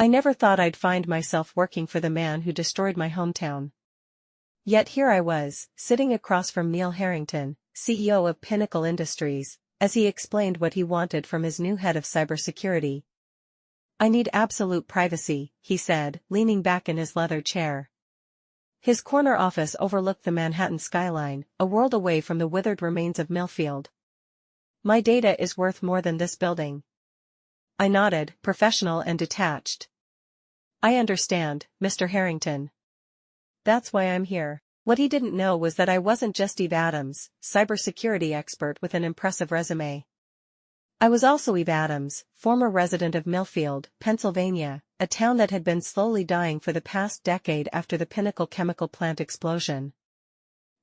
I never thought I'd find myself working for the man who destroyed my hometown. Yet here I was, sitting across from Neil Harrington, CEO of Pinnacle Industries, as he explained what he wanted from his new head of cybersecurity. "I need absolute privacy," he said, leaning back in his leather chair. His corner office overlooked the Manhattan skyline, a world away from the withered remains of Millfield. "My data is worth more than this building." I nodded, professional and detached. "I understand, Mr. Harrington. That's why I'm here." What he didn't know was that I wasn't just Eve Adams, cybersecurity expert with an impressive resume. I was also Eve Adams, former resident of Millfield, Pennsylvania, a town that had been slowly dying for the past decade after the Pinnacle chemical plant explosion.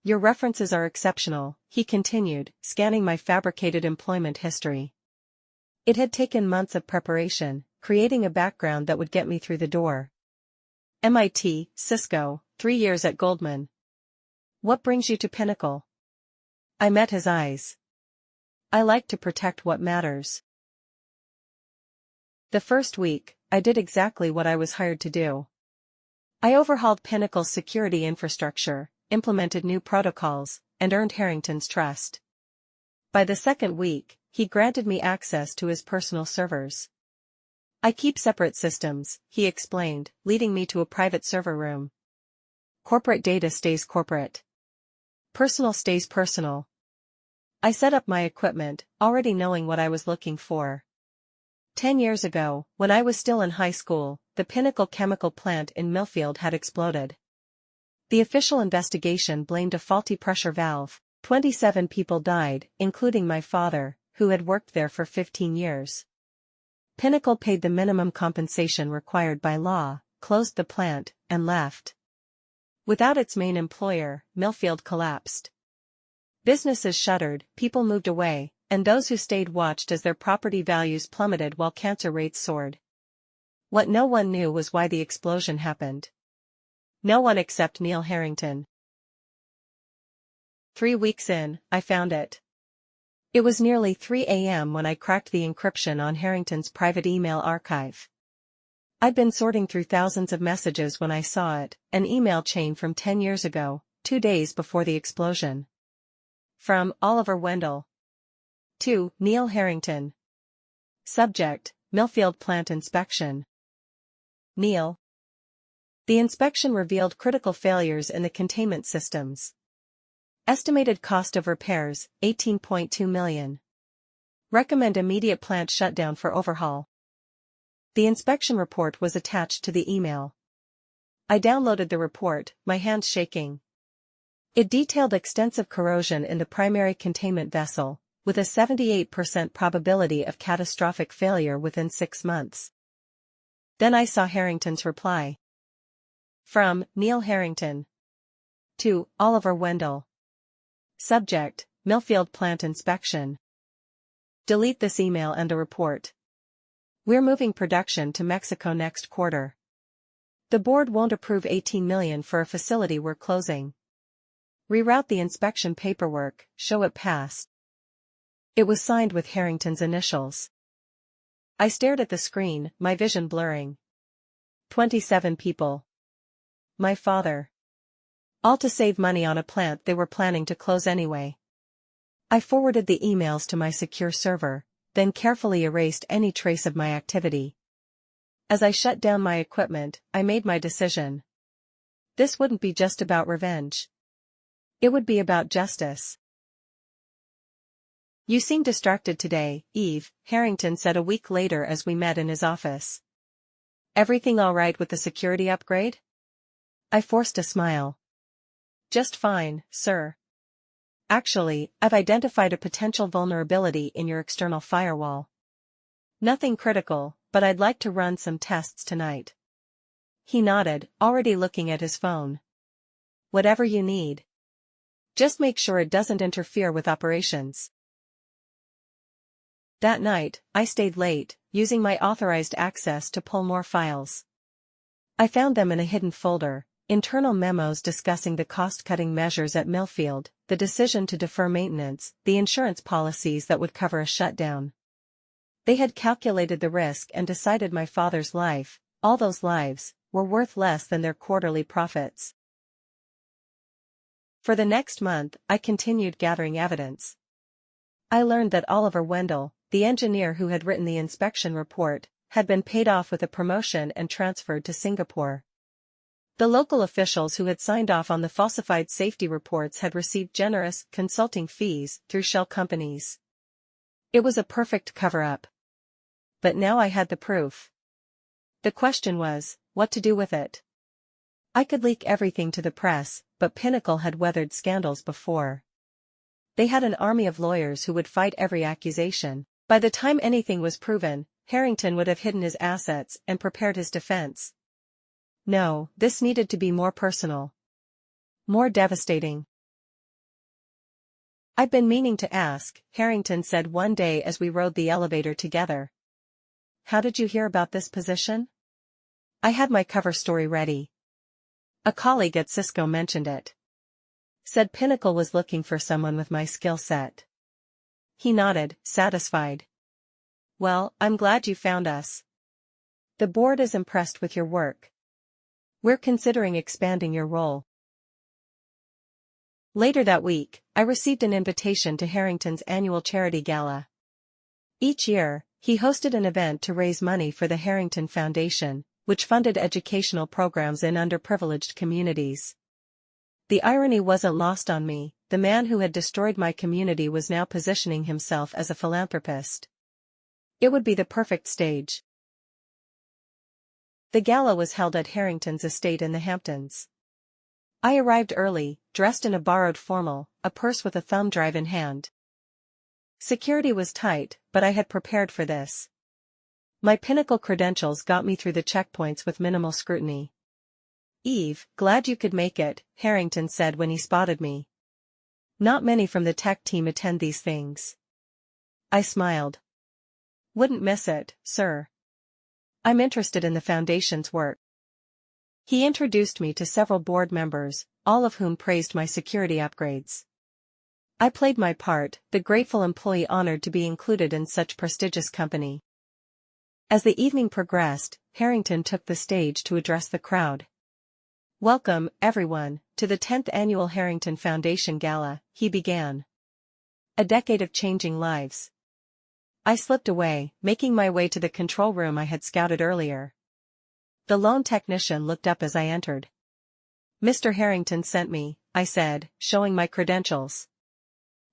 "Your references are exceptional," he continued, scanning my fabricated employment history. It had taken months of preparation, creating a background that would get me through the door. MIT, Cisco, 3 years at Goldman. "What brings you to Pinnacle?" I met his eyes. "I like to protect what matters." The first week, I did exactly what I was hired to do. I overhauled Pinnacle's security infrastructure, implemented new protocols, and earned Harrington's trust. By the second week, he granted me access to his personal servers. "I keep separate systems," he explained, leading me to a private server room. "Corporate data stays corporate. Personal stays personal." I set up my equipment, already knowing what I was looking for. 10 years ago, when I was still in high school, the Pinnacle chemical plant in Millfield had exploded. The official investigation blamed a faulty pressure valve. 27 people died, including my father, who had worked there for 15 years. Pinnacle paid the minimum compensation required by law, closed the plant, and left. Without its main employer, Millfield collapsed. Businesses shuttered, people moved away, and those who stayed watched as their property values plummeted while cancer rates soared. What no one knew was why the explosion happened. No one except Neil Harrington. 3 weeks in, I found it. It was nearly 3 a.m. when I cracked the encryption on Harrington's private email archive. I'd been sorting through thousands of messages when I saw it, an email chain from 10 years ago, 2 days before the explosion. From Oliver Wendell. To Neil Harrington. Subject: Millfield plant inspection. Neil. The inspection revealed critical failures in the containment systems. Estimated cost of repairs, $18.2 million. Recommend immediate plant shutdown for overhaul. The inspection report was attached to the email. I downloaded the report, my hands shaking. It detailed extensive corrosion in the primary containment vessel, with a 78% probability of catastrophic failure within 6 months. Then I saw Harrington's reply. From Neil Harrington. To Oliver Wendell. Subject: Millfield plant inspection. Delete this email and a report. We're moving production to Mexico next quarter. The board won't approve $18 million for a facility we're closing. Reroute the inspection paperwork, show it passed. It was signed with Harrington's initials. I stared at the screen, my vision blurring. 27 people. My father. All to save money on a plant they were planning to close anyway. I forwarded the emails to my secure server, then carefully erased any trace of my activity. As I shut down my equipment, I made my decision. This wouldn't be just about revenge. It would be about justice. "You seem distracted today, Eve," Harrington said a week later as we met in his office. "Everything all right with the security upgrade?" I forced a smile. "Just fine, sir. Actually, I've identified a potential vulnerability in your external firewall. Nothing critical, but I'd like to run some tests tonight." He nodded, already looking at his phone. "Whatever you need. Just make sure it doesn't interfere with operations." That night, I stayed late, using my authorized access to pull more files. I found them in a hidden folder, internal memos discussing the cost-cutting measures at Millfield, the decision to defer maintenance, the insurance policies that would cover a shutdown. They had calculated the risk and decided my father's life, All those lives were worth less than their quarterly profits. For the next month, I continued gathering evidence. I learned that Oliver Wendell, the engineer who had written the inspection report, had been paid off with a promotion and transferred to Singapore. The local officials who had signed off on the falsified safety reports had received generous consulting fees through shell companies. It was a perfect cover-up. But now I had the proof. The question was, what to do with it? I could leak everything to the press, but Pinnacle had weathered scandals before. They had an army of lawyers who would fight every accusation. By the time anything was proven, Harrington would have hidden his assets and prepared his defense. No, this needed to be more personal. More devastating. "I've been meaning to ask," Harrington said one day as we rode the elevator together. "How did you hear about this position?" I had my cover story ready. A colleague at Cisco mentioned it. Said Pinnacle was looking for someone with my skill set. He nodded, satisfied. "Well, I'm glad you found us. The board is impressed with your work. We're considering expanding your role." Later that week, I received an invitation to Harrington's annual charity gala. Each year, he hosted an event to raise money for the Harrington Foundation, which funded educational programs in underprivileged communities. The irony wasn't lost on me. The man who had destroyed my community was now positioning himself as a philanthropist. It would be the perfect stage. The gala was held at Harrington's estate in the Hamptons. I arrived early, dressed in a borrowed formal, a purse with a thumb drive in hand. Security was tight, but I had prepared for this. My Pinnacle credentials got me through the checkpoints with minimal scrutiny. "Eve, glad you could make it," Harrington said when he spotted me. "Not many from the tech team attend these things." I smiled. "Wouldn't miss it, sir. I'm interested in the Foundation's work." He introduced me to several board members, all of whom praised my security upgrades. I played my part, the grateful employee honored to be included in such prestigious company. As the evening progressed, Harrington took the stage to address the crowd. "Welcome, everyone, to the 10th Annual Harrington Foundation Gala," he began. "A decade of changing lives." I slipped away, making my way to the control room I had scouted earlier. The lone technician looked up as I entered. "Mr. Harrington sent me," I said, showing my credentials.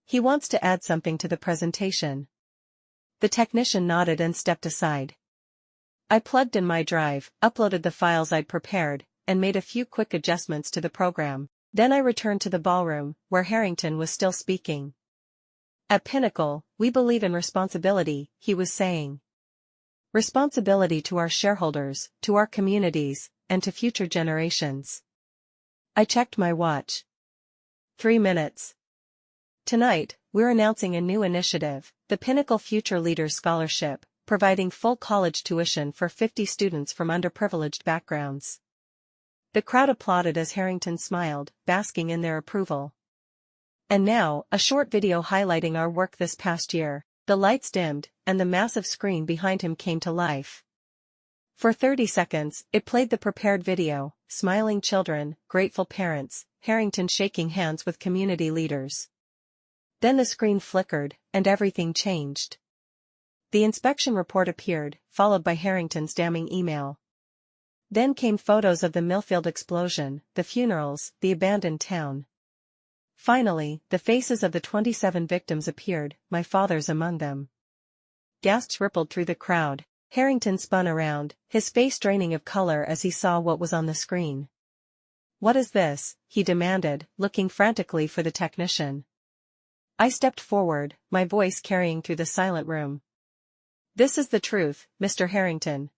"He wants to add something to the presentation." The technician nodded and stepped aside. I plugged in my drive, uploaded the files I'd prepared, and made a few quick adjustments to the program. Then I returned to the ballroom, where Harrington was still speaking. "At Pinnacle, we believe in responsibility," he was saying. "Responsibility to our shareholders, to our communities, and to future generations." I checked my watch. 3 minutes. "Tonight, we're announcing a new initiative, the Pinnacle Future Leaders Scholarship, providing full college tuition for 50 students from underprivileged backgrounds." The crowd applauded as Harrington smiled, basking in their approval. And now, a short video highlighting our work this past year. The lights dimmed, and the massive screen behind him came to life. For 30 seconds, it played the prepared video, smiling children, grateful parents, Harrington shaking hands with community leaders. Then the screen flickered, and everything changed. The inspection report appeared, followed by Harrington's damning email. Then came photos of the Millfield explosion, the funerals, the abandoned town. Finally, the faces of the 27 victims appeared, my father's among them. Gasps rippled through the crowd. Harrington spun around, his face draining of color as he saw what was on the screen. "What is this?" he demanded, looking frantically for the technician. I stepped forward, my voice carrying through the silent room. "This is the truth, Mr. Harrington.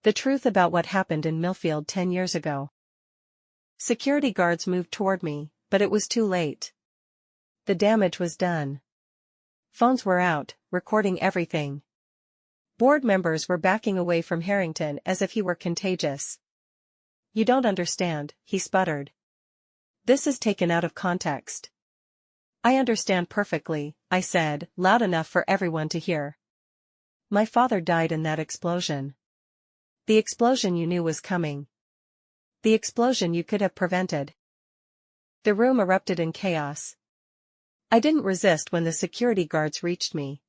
The truth about what happened in Millfield 10 years ago." Security guards moved toward me, but it was too late. The damage was done. Phones were out, recording everything. Board members were backing away from Harrington as if he were contagious. "You don't understand," he sputtered. "This is taken out of context." "I understand perfectly," I said, loud enough for everyone to hear. "My father died in that explosion. The explosion you knew was coming. The explosion you could have prevented. The room erupted in chaos. I didn't resist when the security guards reached me.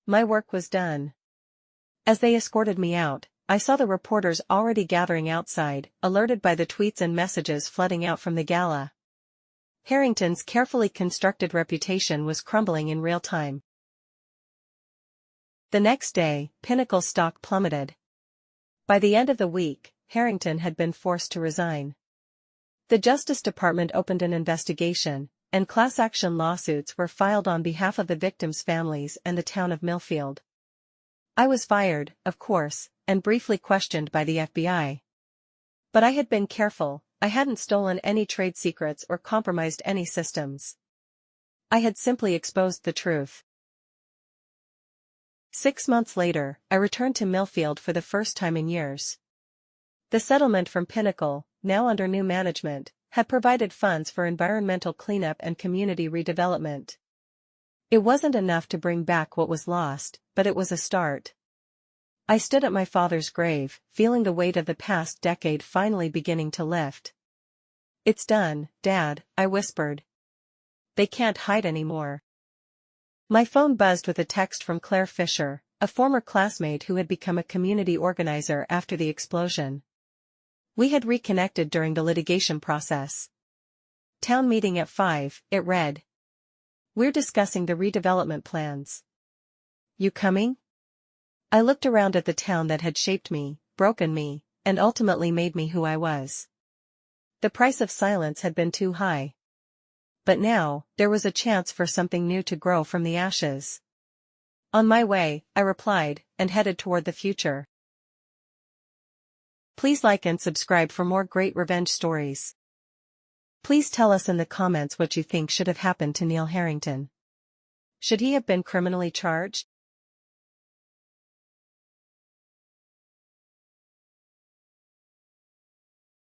My work was done. As they escorted me out, I saw the reporters already gathering outside, alerted by the tweets and messages flooding out from the gala. Harrington's carefully constructed reputation was crumbling in real time. The next day, Pinnacle stock plummeted. By the end of the week, Harrington had been forced to resign. The Justice Department opened an investigation, and class action lawsuits were filed on behalf of the victims' families and the town of Millfield. I was fired, of course, and briefly questioned by the FBI. But I had been careful. I hadn't stolen any trade secrets or compromised any systems. I had simply exposed the truth. 6 months later, I returned to Millfield for the first time in years. The settlement from Pinnacle, now under new management, had provided funds for environmental cleanup and community redevelopment. It wasn't enough to bring back what was lost, but it was a start. I stood at my father's grave, feeling the weight of the past decade finally beginning to lift. "It's done, Dad," I whispered. "They can't hide anymore." My phone buzzed with a text from Claire Fisher, a former classmate who had become a community organizer after the explosion. We had reconnected during the litigation process. "Town meeting at 5, it read. "We're discussing the redevelopment plans. You coming?" I looked around at the town that had shaped me, broken me, and ultimately made me who I was. The price of silence had been too high. But now, there was a chance for something new to grow from the ashes. "On my way," I replied, and headed toward the future. Please like and subscribe for more great revenge stories. Please tell us in the comments what you think should have happened to Neil Harrington. Should he have been criminally charged?